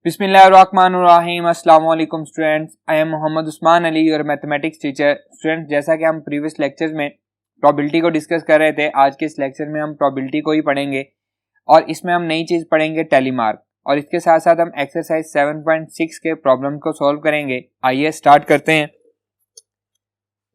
बिस्मिल्लाहिर्रहमानिर्रहीम। अस्सलाम वालेकुम students, I am Mohammad Usman Ali, your mathematics teacher. Students, जैसा कि हम प्रीवियस लेक्चर्स में प्रोबेबिलिटी को डिस्कस कर रहे थे, आज के इस लेक्चर में हम प्रोबेबिलिटी को ही पढ़ेंगे और इसमें हम नई चीज़ पढ़ेंगे टेलीमार्क, और इसके साथ साथ हम एक्सरसाइज 7.6 के प्रॉब्लम को सॉल्व करेंगे। आइए स्टार्ट करते हैं।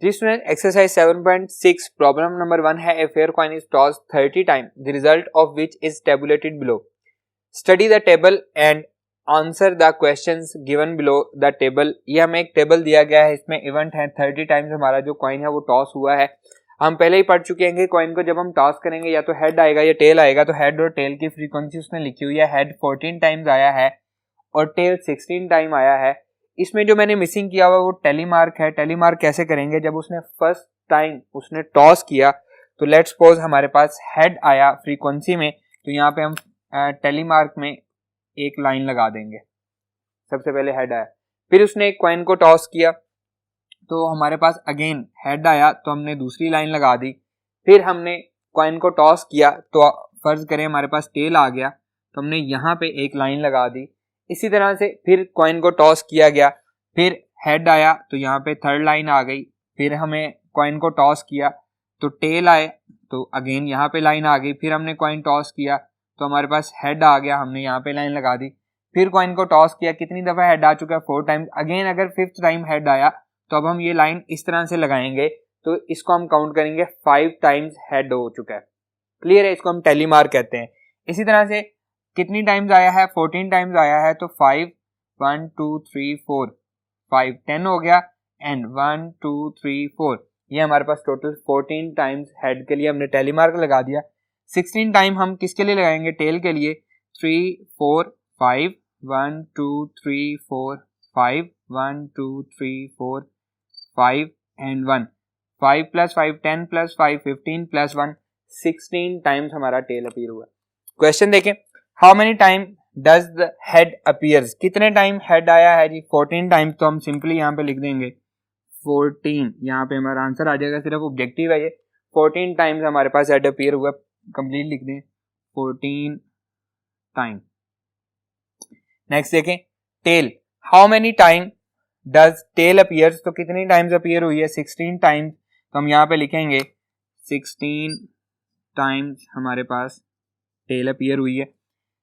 जी स्टूडेंट, एक्सरसाइज 7.6 प्रॉब्लम नंबर 1 है, a fair coin is tossed 30 time, the result of which is tabulated below. Study the table and answer the questions given below the table. ये हमें एक table दिया गया है, इसमें इवेंट है 30 टाइम्स हमारा जो कॉइन है वो टॉस हुआ है। हम पहले ही पढ़ चुके हैं कॉइन को जब हम टॉस करेंगे या तो हेड आएगा या टेल आएगा, तो हेड और टेल की फ्रीक्वेंसी उसने लिखी हुई है। हेड 14 टाइम्स आया है और टेल 16 टाइम आया है। इसमें जो मैंने मिसिंग किया हुआ वो टेलीमार्क है। टेलीमार्क कैसे करेंगे? जब उसने फर्स्ट टाइम उसने टॉस किया तो लेट्स सपोज हमारे पास हेड आया फ्रीक्वेंसी में, तो यहाँ पे हम टेलीमार्क में एक लाइन लगा देंगे। सबसे पहले हेड आया, फिर उसने एक कॉइन को टॉस किया तो हमारे पास अगेन हेड आया, तो हमने दूसरी लाइन लगा दी। फिर हमने कॉइन को टॉस किया तो फर्ज करें हमारे पास टेल आ गया, तो हमने यहाँ पे एक लाइन लगा दी। इसी तरह से फिर कॉइन को टॉस किया गया, फिर हेड आया तो यहाँ पे थर्ड लाइन आ गई। फिर हमें कॉइन को टॉस किया तो टेल आए तो अगेन यहाँ पे लाइन आ गई। फिर हमने कॉइन टॉस किया तो हमारे पास हेड आ गया, हमने यहाँ पे लाइन लगा दी। फिर कॉइन को टॉस किया, कितनी दफा हेड आ चुका है? 4 टाइम्स। अगेन अगर 5th टाइम हेड आया तो अब हम ये लाइन इस तरह से लगाएंगे, तो इसको हम काउंट करेंगे 5 टाइम्स हेड हो चुका है। क्लियर है? इसको हम टेलीमार्क कहते हैं। इसी तरह से कितनी टाइम्स आया है? 14 टाइम्स आया है, तो 5 1 2 3 4 5 10 हो गया एंड 1 2 3 4, ये हमारे पास टोटल 14 टाइम्स हेड के लिए हमने टेलीमार्क लगा दिया। 16 टाइम हम किसके लिए लगाएंगे? टेल के लिए। 3 4 5 1 2 3 4 5 1 2 3 4 5 and 1 5 plus 5 10 plus 5 15 plus 1 16 times हमारा टेल अपीयर हुआ। क्वेश्चन देखें, how many time does the head appears? कितने टाइम हेड आया है जी? 14 टाइम। तो हम सिंपली यहाँ पे लिख देंगे 14, यहाँ पे हमारा आंसर आ जाएगा। सिर्फ ऑब्जेक्टिव है ये। 14 टाइम्स हमारे पास हेड अपीयर हुआ। कंप्लीट लिख दें 14 टाइम। नेक्स्ट देखें, tail, how many time does tail appears? तो कितनी टाइम्स अपीयर हुई है? 16 टाइम्स। तो हम यहाँ पे लिखेंगे 16 टाइम्स हमारे पास टेल अपीयर हुई है।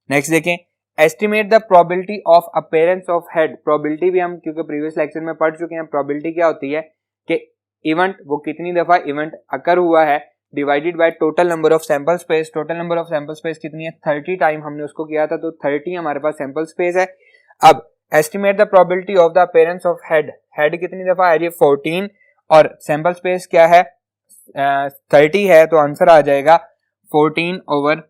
नेक्स्ट देखें, estimate the probability of appearance of head. Probability भी हम क्योंकि प्रीवियस लेक्चर में पढ़ चुके हैं। प्रोबेबिलिटी क्या होती है कि इवेंट वो कितनी दफा इवेंट अकर हुआ है divided by total number of sample space. Total number of sample space कितनी है? 30 टाइम हमने उसको किया था, तो 30 हमारे पास सैंपल स्पेस है। अब estimate the probability of the appearance of head. Head कितनी दफा है? 14 और सैंपल स्पेस क्या है? 30 है, तो आंसर आ जाएगा 14 ओवर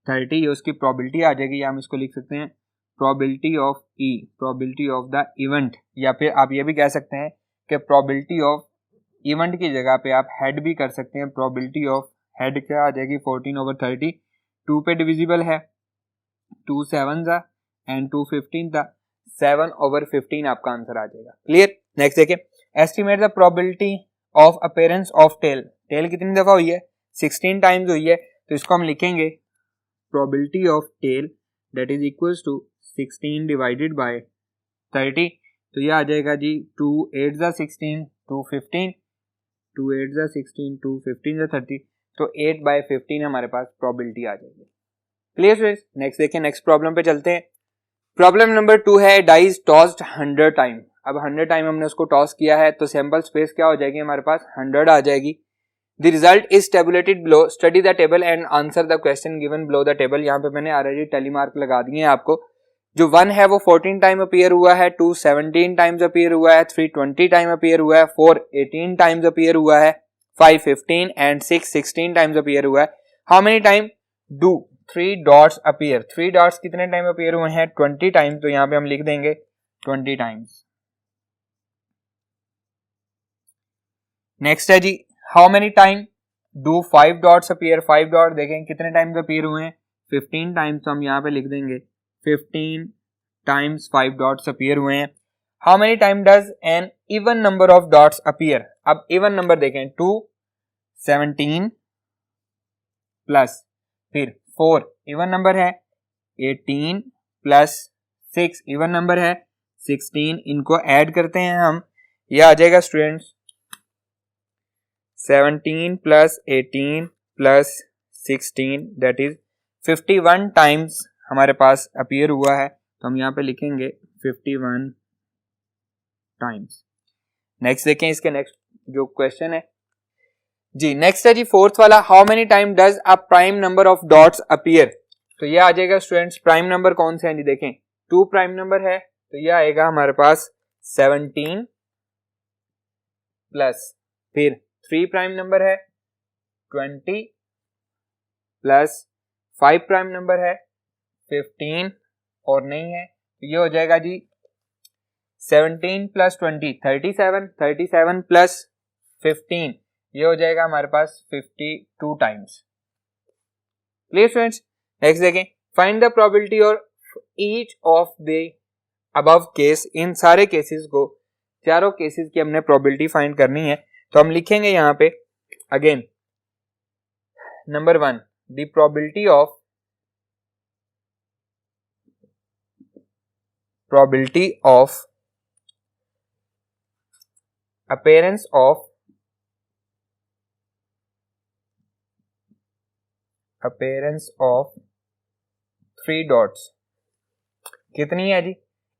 30। ये उसकी प्रोबेबिलिटी आ जाएगी, या हम इसको लिख सकते हैं probability of E, probability of the event, या फिर आप ये भी कह सकते हैं कि प्रोबेबिलिटी ऑफ इवेंट की जगह पे आप हेड भी कर सकते हैं। प्रोबेबिलिटी ऑफ हेड क्या आ जाएगी? 14 ओवर 30। 2 पे डिविजिबल है, 2 7 था एंड 2 15 था, 7 ओवर 15 आपका आंसर आ जाएगा। क्लियर? नेक्स्ट देखिए, estimate the probability of appearance of tail. Tail कितनी दफा हुई है? 16 टाइम्स हुई है, तो इसको हम लिखेंगे probability of tail that is equals to 16 divided by 30। तो ये आ जाएगा जी 2 8 जा 16 2 15, 2 8 जा 16 2 15 जा 30, तो 8/15 हमारे पास प्रोबेबिलिटी आ जाएगी। Clear friends? नेक्स्ट देखिए, नेक्स्ट प्रॉब्लम पे चलते हैं। प्रॉब्लम नंबर 2 है, डाइज टॉस्ड 100 टाइम। अब 100 टाइम हमने उसको टॉस किया है, तो सैंपल स्पेस क्या हो जाएगी हमारे पास? 100 आ जाएगी। The result is tabulated below, study the table and answer the question given below the table. यहाँ पे मैंने ऑलरेडी टेलीमार्क लगा दिए हैं आपको। जो 1 है वो 14 टाइम अपीयर हुआ है, 2 17 टाइम्स अपीयर हुआ है, 3 20 टाइम अपीयर हुआ है, 4 18 टाइम्स अपीयर हुआ है, 5 15 एंड 6 16 टाइम्स अपीयर हुआ है। How many time do 3 dots appear? 3 dots कितने टाइम अपीयर हुए हैं? 20 टाइम्स। तो यहाँ पे हम लिख देंगे 20 टाइम्स। नेक्स्ट है जी, how many time do 5 dots appear? 5 dot देखें कितने टाइम्स अपीयर हुए हैं? 15 टाइम्स। तो हम यहाँ पे लिख देंगे 15 टाइम्स 5 डॉट्स अपीयर हुए हैं। How many time does an even number of dots appear? अब इवन नंबर देखें, 2 17 प्लस फिर 4 इवन नंबर है, 18 प्लस 6 इवन नंबर है, 16, इनको ऐड करते हैं हम, यह आ जाएगा students 17 plus 18 plus 16 that is 51 times हमारे पास अपीयर हुआ है, तो हम यहाँ पे लिखेंगे 51 टाइम्स। नेक्स्ट देखें, इसके नेक्स्ट जो क्वेश्चन है जी, नेक्स्ट है जी फोर्थ वाला, how many time does a prime number of dots appear. तो ये आ जाएगा स्टूडेंट्स, प्राइम नंबर कौन से हैं जी, देखें 2 प्राइम नंबर है, तो ये आएगा हमारे पास 17 प्लस, फिर 3 प्राइम नंबर है 20 प्लस 5 प्राइम नंबर है 15 और नहीं है, तो ये हो जाएगा जी 17 प्लस 20 37, 37 प्लस 15 ये हो जाएगा हमारे पास 52 टाइम्स। Clear students. नेक्स्ट देखें, फाइंड द प्रोबेबिलिटी और each of the above case, इन सारे केसेस को, चारों केसेस की हमने प्रोबेबिलिटी फाइंड करनी है, तो हम लिखेंगे यहाँ पे again number 1 the probability of appearance of 3 dots कितनी है जी,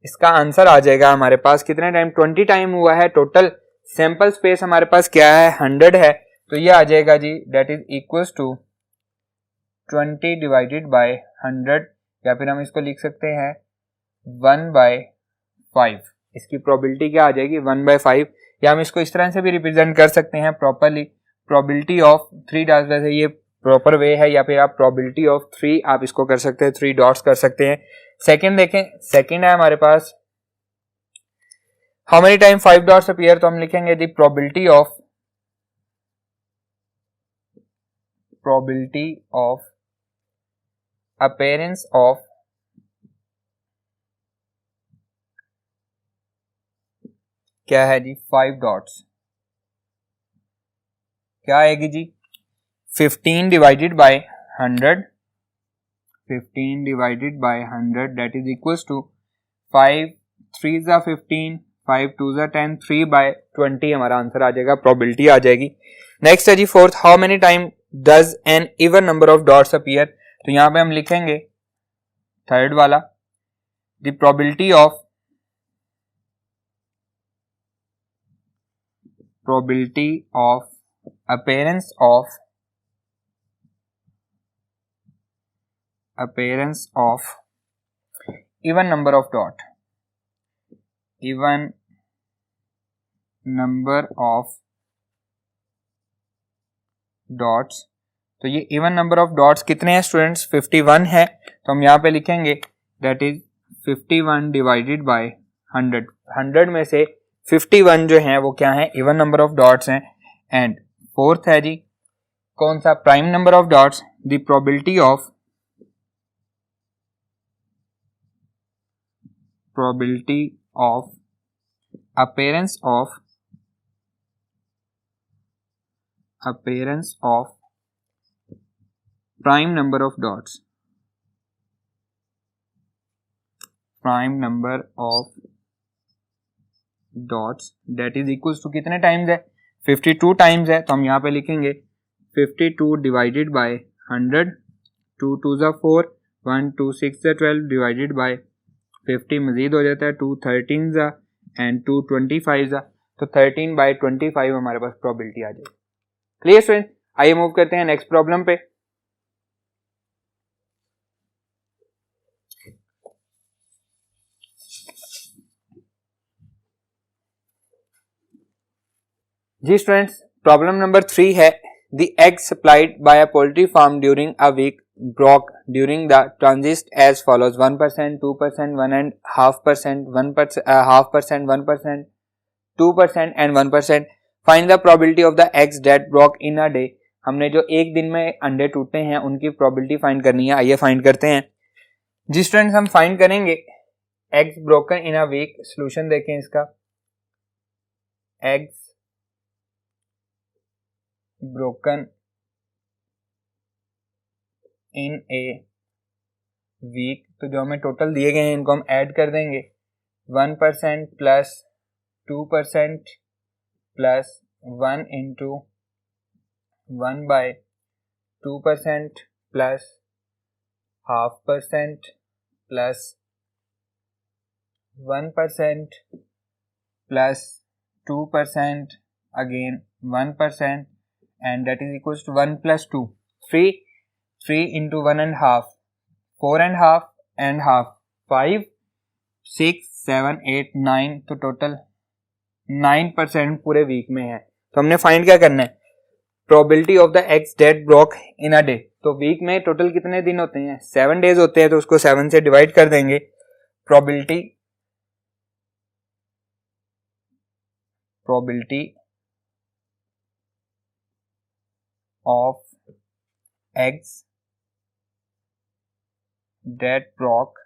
इसका आंसर आ जाएगा हमारे पास कितने टाइम, 20 टाइम हुआ है। टोटल सैंपल स्पेस हमारे पास क्या है, 100 है, तो ये आ जाएगा जी that is equals to 20 divided by 100, या फिर हम इसको लिख सकते हैं 1/5। इसकी प्रोबेबिलिटी क्या आ जाएगी 1/5, या हम इसको इस तरह से भी रिप्रेजेंट कर सकते हैं प्रॉपरली, प्रोबेबिलिटी ऑफ 3 डॉट्स, वैसे ये प्रॉपर वे है, या फिर आप प्रोबेबिलिटी ऑफ 3 आप इसको कर सकते हैं, 3 डॉट्स कर सकते हैं। सेकंड देखें, सेकंड है हमारे पास how many time 5 dots appear, तो हम लिखेंगे the probability of appearance of क्या है जी 5 डॉट्स, क्या आएगी जी 15 divided by 100, 15 divided by 100 that is equals to 5 3 जा 15, 5 2 जा 10, 3/20 हमारा आंसर आ जाएगा, प्रोबेबिलिटी आ जाएगी। नेक्स्ट है जी fourth, how many time does an even number of dots appear, तो यहां पे हम लिखेंगे थर्ड वाला the probability of appearance of even number of dots, even number of dots, तो ये इवन नंबर ऑफ डॉट्स कितने हैं स्टूडेंट्स 51 है, तो हम यहाँ पे लिखेंगे दैट इज 51 डिवाइडेड बाय 100, 100 में से 51 जो हैं वो क्या है इवन नंबर ऑफ डॉट्स हैं। एंड फोर्थ है जी कौन सा, prime number of dots, the probability of appearance of prime number of dots, that is equals to कितने टाइम्स है 52 टाइम्स है, तो हम यहाँ पे लिखेंगे 52 डिवाइडेड बाय 100, 2 2 जा 4, 1 2 6 जा 12 डिवाइडेड बाय 50 मजीद हो जाता है 2 13 जा एंड 2 25 जा, तो 13/25 हमारे पास प्रोबेबिलिटी आ जाएगी। क्लियर स्टूडेंट, आइए मूव करते हैं नेक्स्ट प्रॉब्लम पे। जी स्टूडेंट्स, प्रॉब्लम नंबर 3 है the egg supplied by a poultry farm during a week broke during the transit as follows 1%, 2%, 1.5%, 1%, 1%, 2% and 1%. Find the probability of the eggs that broke in a day. हमने जो एक दिन में अंडे टूटे हैं उनकी प्रोबेबिलिटी फाइंड करनी है, आइए फाइंड करते हैं। जी स्टूडेंट्स, हम फाइंड करेंगे eggs broken in a week, solution देखें इसका, eggs broken in a week, तो जो हमें टोटल दिए गए हैं इनको हम ऐड कर देंगे। 1% plus 2% plus 1 into 1/2% plus 0.5% plus 1% plus 2% again 1% and that is equals to 1 plus 2 3 into 1.5 4.5 and half 5 6 7 8 9, तो टोटल 9% पूरे वीक में है। तो हमने फाइंड क्या करना है, probability of the eggs that broke in a day. तो वीक में टोटल कितने दिन होते हैं, 7 डेज होते हैं, तो उसको 7 से डिवाइड कर देंगे। Probability of eggs that broke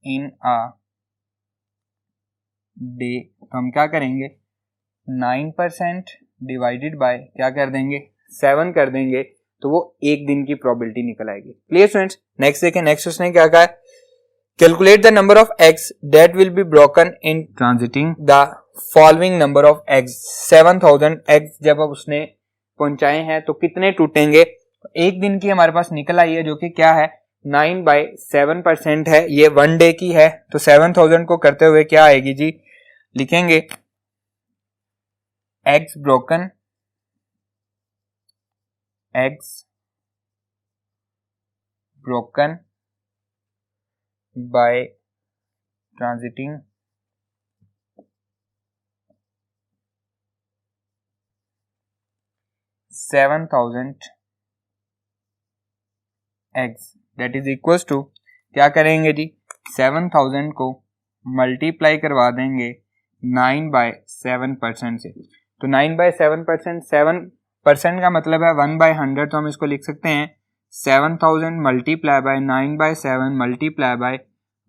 in a day, तो हम क्या करेंगे, 9% डिवाइडेड बाय क्या कर देंगे, 7 कर देंगे, तो वो एक दिन की प्रोबेबिलिटी निकल आएगी। क्लियर स्टूडेंट्स, नेक्स्ट देखें। नेक्स्ट उसने क्या कहा है, calculate the number of eggs that will be broken in transiting the following number of eggs. 7000 eggs जब अब उसने पहुंचाए हैं तो कितने टूटेंगे। एक दिन की हमारे पास निकल आई है जो कि क्या है, 9/7% है, ये 1 डे की है। तो 7000 को करते हुए क्या आएगी जी, लिखेंगे eggs broken by transiting 7000 eggs that is equals to, क्या करेंगे जी, 7000 को मल्टीप्लाई करवा देंगे 9/7% से। तो 9/7%, 7% का मतलब है 1/100, तो हम इसको लिख सकते हैं 7000 मल्टीप्लाई बाय 9/7 मल्टीप्लाई बाय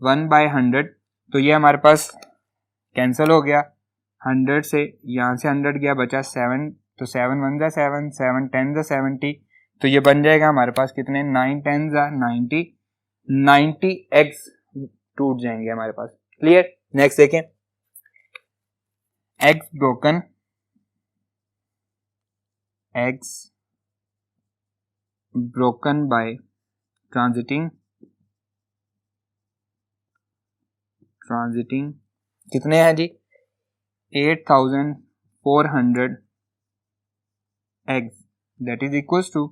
1/100। तो ये हमारे पास कैंसिल हो गया, 100 से यहाँ से 100 गया, बचा 7, तो 7 1 जा 7, 7 10 जा 70, तो ये बन जाएगा हमारे पास कितने, 9 10 जा 90, 90 एग्स टूट जाएंगे हमारे पास। क्लियर, नेक्स्ट देखें, एग्स ब्रोकन बाय ट्रांजिटिंग कितने हैं जी, 8400 eggs that is equals to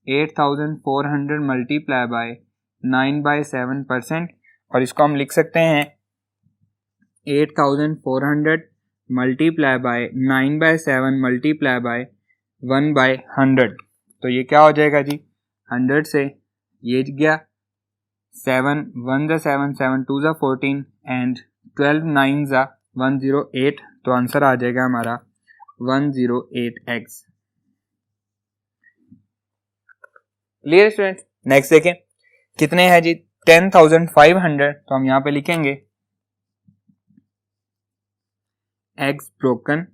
8400 multiply by 9/7%, और इसको हम लिख सकते हैं 8400 मल्टीप्लाई बाय 9/7 मल्टीप्लाई बाय 1/100। तो ये क्या हो जाएगा जी, 100 से ये गया, 7 1 जा 7, 7 2 जा 14 एंड 12 9 जा 108, तो आंसर आ जाएगा हमारा 108 एग्स। क्लियर स्टूडेंट्स, नेक्स्ट देखें, कितने हैं जी, 10,500, तो हम यहाँ पे लिखेंगे eggs broken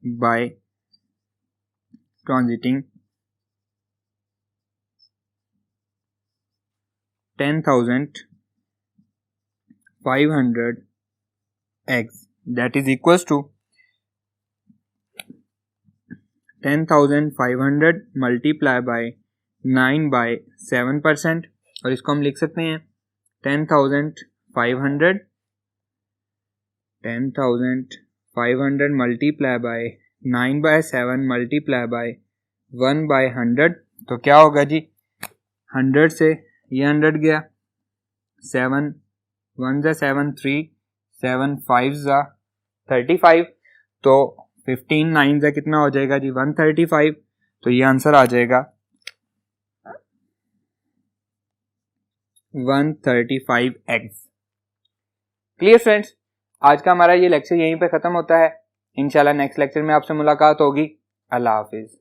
by transiting 10,500 eggs that is equals to 10,500 multiply by 9/7%, और इसको हम लिख सकते हैं 10,500 मल्टीप्लाई बाय 9/7 मल्टीप्लाई बाय 1/100, तो क्या होगा जी, 100 से ये 100 गया, 7 1 जा 7 3, 7 5 जा 35, तो 15 9 जा कितना हो जाएगा जी, 135, तो ये आंसर आ जाएगा 135 एग्स। क्लियर फ्रेंड्स, आज का हमारा ये लेक्चर यहीं पे खत्म होता है। इंशाल्लाह नेक्स्ट लेक्चर में आपसे मुलाकात होगी। अल्लाह हाफिज।